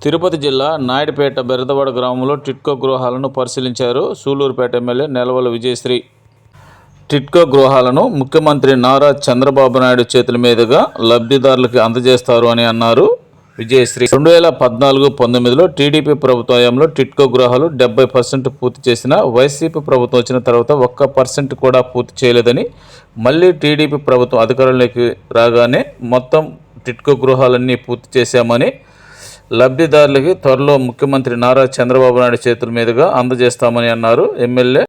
తిరుపతి జిల్లా నాయుడుపేట బెరదవాడ గ్రామంలో టిడ్కో గృహాలను పరిశీలించారు సూళ్లూరుపేట ఎమ్మెల్యే నెలవల విజయశ్రీ. టిడ్కో గృహాలను ముఖ్యమంత్రి నారా చంద్రబాబు నాయుడు చేతుల మీదుగా లబ్ధిదారులకు అందజేస్తారు అని అన్నారు విజయశ్రీ. 2014-19లో టీడీపీ ప్రభుత్వంలో టిడ్కో గృహాలు 70% పూర్తి చేసిన వైసీపీ ప్రభుత్వం వచ్చిన తర్వాత 1% కూడా పూర్తి చేయలేదని, మళ్ళీ టీడీపీ ప్రభుత్వం అధికారంలోకి రాగానే మొత్తం టిడ్కో గృహాలన్నీ పూర్తి చేశామని, లబ్ధిదారులకి త్వరలో ముఖ్యమంత్రి నారా చంద్రబాబు నాయుడు చేతుల మీదుగా అందజేస్తామని అన్నారు ఎమ్మెల్యే.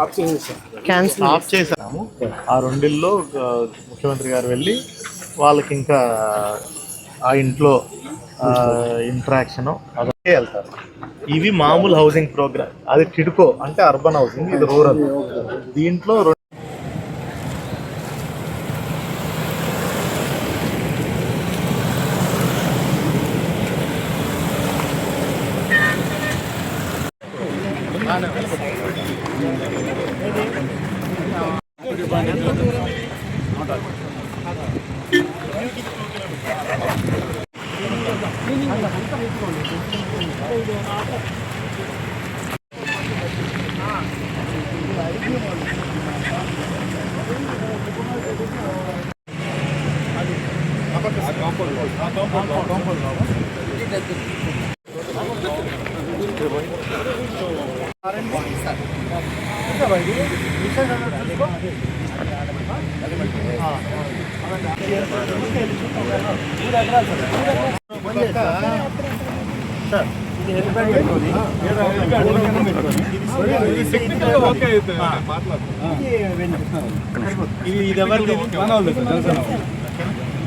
ఆఫ్ చేసాము. ఆ రెండిల్లో ముఖ్యమంత్రి గారు వెళ్ళి వాళ్ళకి ఇంకా ఆ ఇంట్లో ఇంట్రాక్షన్ అదే వెళ్తారు. ఇవి మామూలు హౌసింగ్ ప్రోగ్రామ్. అది టిడ్కో అంటే అర్బన్ హౌసింగ్, ఇది రూరల్. దీంట్లో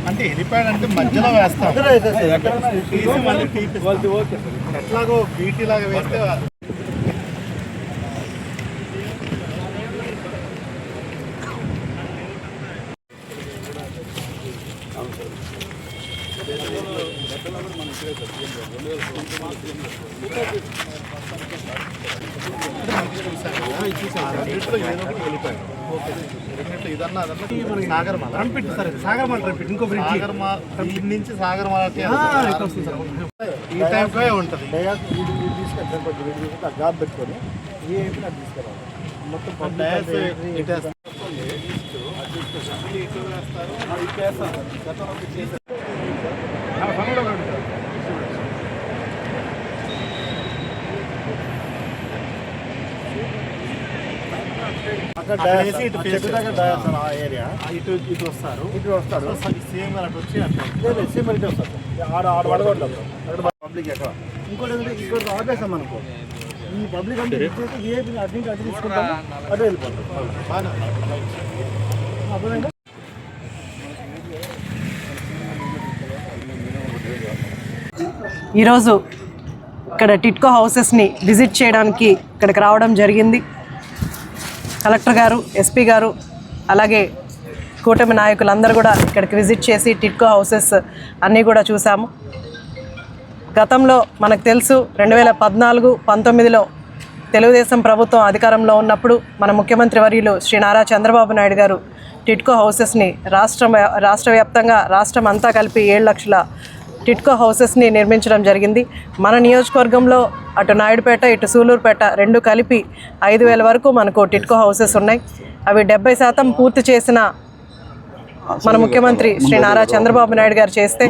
అంటే హెలిప్యాడ్ అంటే మధ్యలో వేస్తాం, ఎట్లాగో బీటీ లాగా వేస్తే నుంచి సాగరమాలకి ఈ టైంలో ఉంటుంది. జాబ్ పెట్టుకొని తీసుకురావాలి మొత్తం ఏరియా ఇటు వస్తారు సేమ్ అటు వచ్చి సేమ్ ఇటు వస్తారు. పబ్లిక్ ఎక్కడ ఇంకోటి ఇక్కడ ఆపేస్తాం అనుకో, ఈ పబ్లిక్ అంటే అటు తీసుకుంటాం, అటు వెళ్ళిపోతాం. ఈరోజు ఇక్కడ టిడ్కో హౌసెస్ని విజిట్ చేయడానికి ఇక్కడికి రావడం జరిగింది. కలెక్టర్ గారు, ఎస్పీ గారు, అలాగే కూటమి నాయకులందరూ కూడా ఇక్కడికి విజిట్ చేసి టిడ్కో హౌసెస్ అన్నీ కూడా చూసాము. గతంలో మనకు తెలుసు 2014-19లో తెలుగుదేశం ప్రభుత్వం అధికారంలో ఉన్నప్పుడు మన ముఖ్యమంత్రి వర్యులు శ్రీ నారా చంద్రబాబు నాయుడు గారు టిడ్కో హౌసెస్ని రాష్ట్ర వ్యాప్తంగా రాష్ట్రం అంతా కలిపి 7 లక్షల టిడ్కో హౌసెస్ని నిర్మించడం జరిగింది. మన నియోజకవర్గంలో అటు నాయుడుపేట ఇటు సూళ్లూరుపేట రెండు కలిపి 5,000 వరకు మనకు టిడ్కో హౌసెస్ ఉన్నాయి. అవి 70% పూర్తి చేసిన మన ముఖ్యమంత్రి శ్రీ నారా చంద్రబాబు నాయుడు గారు చేస్తే,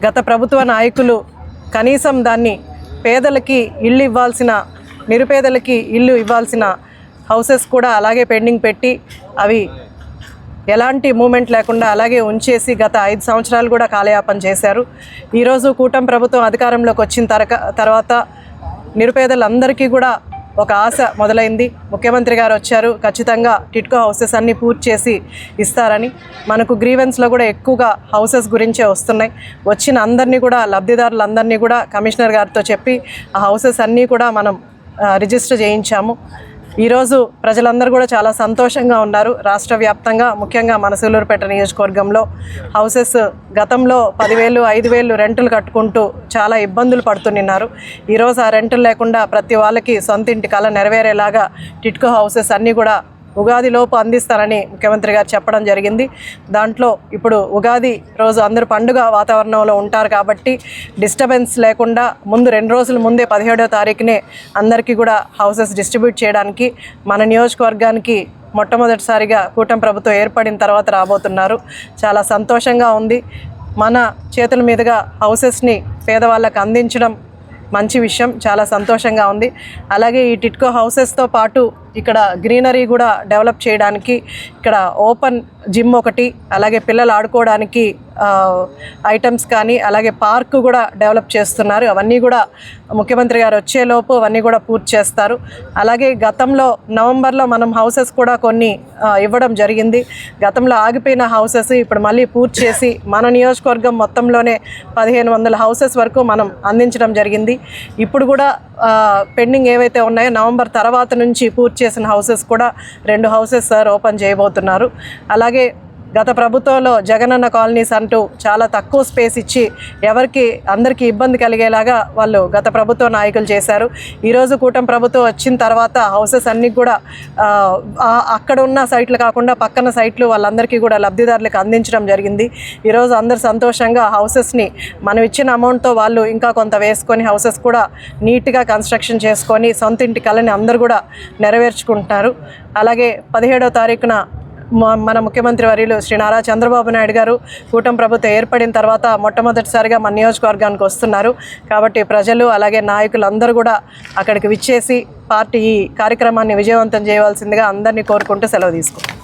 గత ప్రభుత్వ నాయకులు కనీసం దాన్ని పేదలకి ఇల్లు ఇవ్వాల్సిన, నిరుపేదలకి ఇల్లు ఇవ్వాల్సిన హౌసెస్ కూడా అలాగే పెండింగ్ పెట్టి అవి ఎలాంటి మూమెంట్ లేకుండా అలాగే ఉంచేసి గత 5 సంవత్సరాలు కూడా కాలయాపన చేశారు. ఈరోజు కూటమి ప్రభుత్వం అధికారంలోకి వచ్చిన తర్వాత నిరుపేదలందరికీ కూడా ఒక ఆశ మొదలైంది. ముఖ్యమంత్రి గారు వచ్చారు, ఖచ్చితంగా టిడ్కో హౌసెస్ అన్నీ పూర్తి చేసి ఇస్తారని. మనకు గ్రీవెన్స్లో కూడా ఎక్కువగా హౌసెస్ గురించే వస్తున్నాయి. వచ్చిన అందరినీ కూడా, లబ్ధిదారులందరినీ కూడా కమిషనర్ గారితో చెప్పి ఆ హౌసెస్ అన్నీ కూడా మనం రిజిస్టర్ చేయించాము. ఈరోజు ప్రజలందరూ కూడా చాలా సంతోషంగా ఉన్నారు. రాష్ట్ర వ్యాప్తంగా ముఖ్యంగా మన సూలూరుపేట నియోజకవర్గంలో హౌసెస్ గతంలో 10,000, 5,000 రెంటులు కట్టుకుంటూ చాలా ఇబ్బందులు పడుతున్నారు. ఈరోజు ఆ రెంటులు లేకుండా ప్రతి వాళ్ళకి సొంత ఇంటి కల నెరవేరేలాగా టిట్కో హౌసెస్ అన్నీ కూడా ఉగాదిలోపు అందిస్తారని ముఖ్యమంత్రి గారు చెప్పడం జరిగింది. దాంట్లో ఇప్పుడు ఉగాది రోజు అందరూ పండుగ వాతావరణంలో ఉంటారు కాబట్టి డిస్టర్బెన్స్ లేకుండా ముందు 2 రోజుల ముందే 17వ తారీఖునే అందరికీ కూడా హౌసెస్ డిస్ట్రిబ్యూట్ చేయడానికి మన నియోజకవర్గానికి మొట్టమొదటిసారిగా కూటమి ప్రభుత్వం ఏర్పడిన తర్వాత రాబోతున్నారు. చాలా సంతోషంగా ఉంది. మన చేతుల మీదుగా హౌసెస్ని పేదవాళ్ళకు అందించడం మంచి విషయం, చాలా సంతోషంగా ఉంది. అలాగే ఈ టిట్కో హౌసెస్తో పాటు ఇక్కడ గ్రీనరీ కూడా డెవలప్ చేయడానికి ఇక్కడ ఓపెన్ జిమ్ ఒకటి, అలాగే పిల్లలు ఆడుకోవడానికి ఐటమ్స్ కానీ అలాగే పార్క్ కూడా డెవలప్ చేస్తున్నారు. అవన్నీ కూడా ముఖ్యమంత్రి గారు వచ్చేలోపు అవన్నీ కూడా పూర్తి చేస్తారు. అలాగే గతంలో నవంబర్లో మనం హౌసెస్ కూడా కొన్ని ఇవ్వడం జరిగింది. గతంలో ఆగిపోయిన హౌసెస్ ఇప్పుడు మళ్ళీ పూర్తి చేసి మన నియోజకవర్గం మొత్తంలోనే 1,500 హౌసెస్ వరకు మనం అందించడం జరిగింది. ఇప్పుడు కూడా పెండింగ్ ఏవైతే ఉన్నాయో నవంబర్ తర్వాత నుంచి పూర్తి చేసిన హౌసెస్ కూడా 2 హౌసెస్ సార్ ఓపెన్ చేయబోతున్నారు. అలాగే గత ప్రభుత్వంలో జగనన్న కాలనీస్ అంటూ చాలా తక్కువ స్పేస్ ఇచ్చి అందరికీ ఇబ్బంది కలిగేలాగా వాళ్ళు గత ప్రభుత్వ నాయకులు చేశారు. ఈరోజు కూటమి ప్రభుత్వం వచ్చిన తర్వాత హౌసెస్ అన్నీ కూడా అక్కడ ఉన్న సైట్లు కాకుండా పక్కన సైట్లు వాళ్ళందరికీ కూడా లబ్ధిదారులకు అందించడం జరిగింది. ఈరోజు అందరు సంతోషంగా హౌసెస్ని మనం ఇచ్చిన అమౌంట్తో వాళ్ళు ఇంకా కొంత వేసుకొని హౌసెస్ కూడా నీట్గా కన్స్ట్రక్షన్ చేసుకొని సొంత ఇంటి కళని అందరూ కూడా నెరవేర్చుకుంటున్నారు. అలాగే 17వ తారీఖున మన ముఖ్యమంత్రి వర్యులు శ్రీ నారా చంద్రబాబు నాయుడు గారు కూటమి ప్రభుత్వం ఏర్పడిన తర్వాత మొట్టమొదటిసారిగా మన నియోజకవర్గానికి వస్తున్నారు. కాబట్టి ప్రజలు అలాగే నాయకులు అందరూ కూడా అక్కడికి విచ్చేసి పార్టీ ఈ కార్యక్రమాన్ని విజయవంతం చేయవలసిందిగా అందరినీ కోరుకుంటూ సెలవు తీసుకుంటాం.